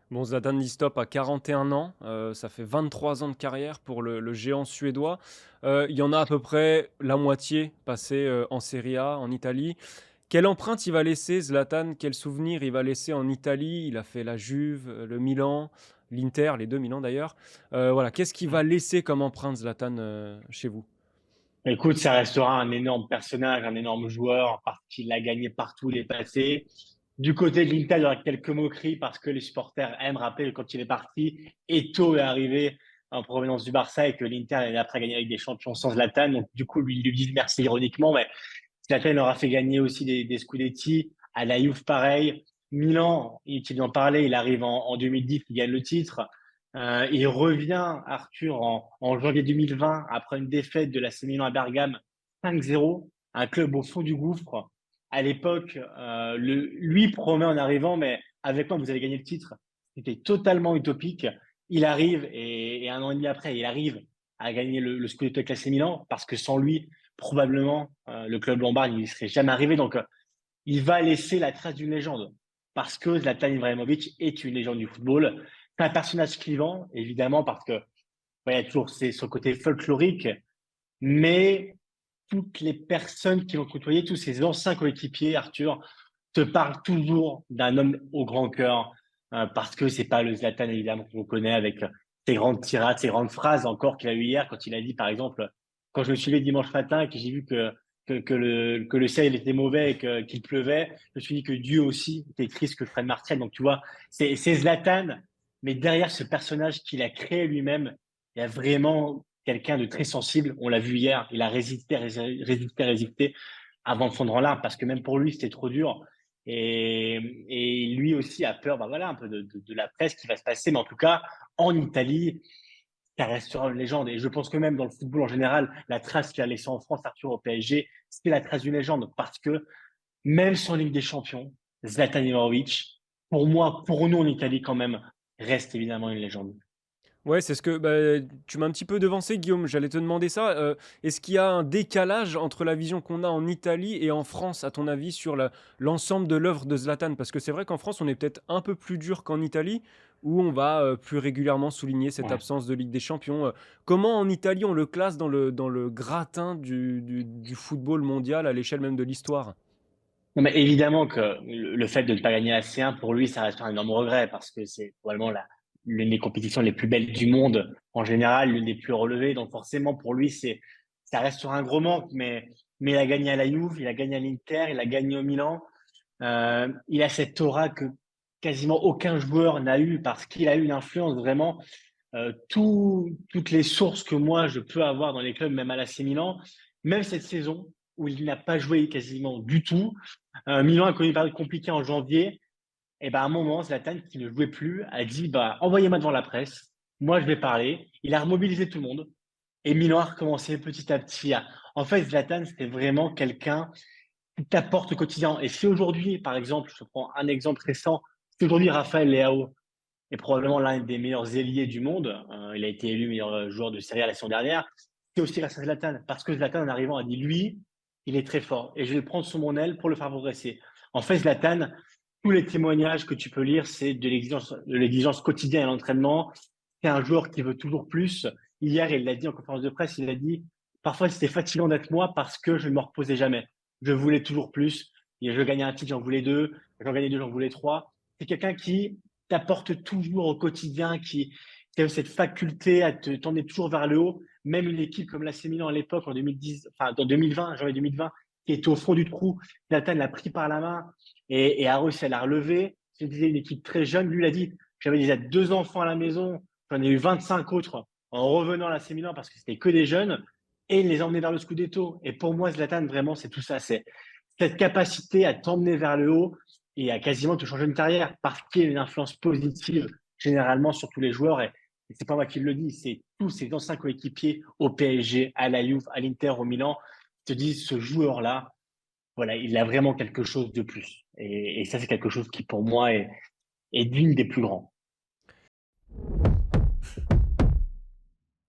Bon, Zlatan Listop a 41 ans, ça fait 23 ans de carrière pour le géant suédois. Il y en a à peu près la moitié passé, en Serie A, en Italie. Quelle empreinte il va laisser Zlatan? Quel souvenir il va laisser en Italie? Il a fait la Juve, le Milan, l'Inter, les 2 Milan d'ailleurs. Voilà, qu'est-ce qu'il va laisser comme empreinte Zlatan, chez vous? Écoute, ça restera un énorme personnage, un énorme joueur, parce qu'il a gagné partout, il est passé. Du côté de l'Inter, il y aura quelques moqueries parce que les supporters aiment rappeler que quand il est parti, Eto'o est arrivé en provenance du Barça et que l'Inter est après gagné avec des champions sans Zlatan. Donc, du coup, lui, ils lui disent merci ironiquement, mais Zlatan leur a fait gagner aussi des Scudetti. À la Juve, pareil. Milan, tu viens en parler, il arrive en 2010, il gagne le titre. Il revient, Arthur, en janvier 2020, après une défaite de l'AC Milan à Bergame, 5-0, un club au fond du gouffre. À l'époque, lui promet en arrivant, mais avec moi, vous allez gagner le titre. C'était totalement utopique. Il arrive, et un an et demi après, il arrive à gagner le Scudetto avec l'AC Milan, parce que sans lui, probablement, le club lombard, il ne serait jamais arrivé. Donc, il va laisser la trace d'une légende parce que Zlatan Ibrahimovic est une légende du football. C'est un personnage clivant, évidemment, parce que il y a toujours son côté folklorique, mais toutes les personnes qui l'ont côtoyé, tous ses anciens coéquipiers, Arthur, te parlent toujours d'un homme au grand cœur, parce que c'est pas le Zlatan, évidemment, qu'on connaît avec ses grandes tirades, ses grandes phrases encore qu'il a eu hier quand il a dit, par exemple, quand je me suis levé dimanche matin et que j'ai vu que le ciel était mauvais et qu'il pleuvait, je me suis dit que Dieu aussi était triste que Fred Martial. Donc, tu vois, c'est Zlatan, mais derrière ce personnage qu'il a créé lui-même, il y a vraiment quelqu'un de très sensible. On l'a vu hier, il a résisté avant de fondre en larmes parce que même pour lui, c'était trop dur. Et lui aussi a peur, bah voilà, un peu de la presse qui va se passer. Mais en tout cas, en Italie, ça restera une légende. Et je pense que même dans le football en général, la trace qu'il a laissée en France, Arthur, au PSG, c'est la trace d'une légende. Parce que même sans Ligue des Champions, Zlatan Ibrahimovic, pour moi, pour nous en Italie quand même, reste évidemment une légende. Ouais, c'est ce que bah, tu m'as un petit peu devancé, Guillaume. J'allais te demander ça. Est-ce qu'il y a un décalage entre la vision qu'on a en Italie et en France, à ton avis, sur l'ensemble de l'œuvre de Zlatan? Parce que c'est vrai qu'en France, on est peut-être un peu plus dur qu'en Italie, où on va plus régulièrement souligner cette Ouais. absence de Ligue des Champions. Comment en Italie on le classe dans le gratin du football mondial à l'échelle même de l'histoire? Non, mais évidemment que le fait de ne pas gagner la C1, pour lui, ça reste un énorme regret parce que c'est probablement l'une des compétitions les plus belles du monde en général, l'une des plus relevées. Donc forcément, pour lui, ça reste sur un gros manque, mais il a gagné à la Juve, il a gagné à l'Inter, il a gagné au Milan. Il a cette aura que quasiment aucun joueur n'a eu parce qu'il a eu une influence vraiment. Toutes les sources que moi je peux avoir dans les clubs, même à l'AC Milan, même cette saison où il n'a pas joué quasiment du tout. Milan a connu une période compliquée en janvier. Et ben à un moment, Zlatan, qui ne jouait plus, a dit bah envoyez-moi devant la presse. Moi, je vais parler. Il a remobilisé tout le monde. Et Milan a recommencé petit à petit. En fait, Zlatan, c'était vraiment quelqu'un qui t'apporte au quotidien. Et si aujourd'hui, par exemple, je prends un exemple récent, si aujourd'hui Raphaël Leao est probablement l'un des meilleurs ailiers du monde, il a été élu meilleur joueur de Serie A la saison dernière, c'est aussi grâce à Zlatan. Parce que Zlatan, en arrivant, a dit lui, il est très fort et je vais le prendre sous mon aile pour le faire progresser. En fait, Zlatan, tous les témoignages que tu peux lire, c'est de l'exigence quotidienne à l'entraînement. C'est un joueur qui veut toujours plus. Hier, il l'a dit en conférence de presse, il a dit parfois c'était fatigant d'être moi parce que je ne me reposais jamais. Je voulais toujours plus. Et je gagnais un titre, j'en voulais deux. J'en gagnais deux, j'en voulais trois. C'est quelqu'un qui t'apporte toujours au quotidien, qui a cette faculté à te t'emmener toujours vers le haut. Même une équipe comme l'AC Milan à l'époque, en 2010, enfin, en 2020, janvier 2020, qui était au fond du trou, Zlatan l'a pris par la main et a réussi à la relever. Je disais une équipe très jeune. Lui, il a dit, j'avais déjà deux enfants à la maison. J'en ai eu 25 autres en revenant à l'AC Milan parce que c'était que des jeunes et il les a emmenés vers le Scudetto. Et pour moi, Zlatan, vraiment, c'est tout ça. C'est cette capacité à t'emmener vers le haut et à quasiment te changer une carrière parce qu'il y a une influence positive généralement sur tous les joueurs. Et c'est pas moi qui le dis, c'est tous ces anciens coéquipiers au PSG, à la Juve, à l'Inter, au Milan, qui te disent ce joueur-là, voilà, il a vraiment quelque chose de plus. Et ça, c'est quelque chose qui pour moi est digne des plus grands.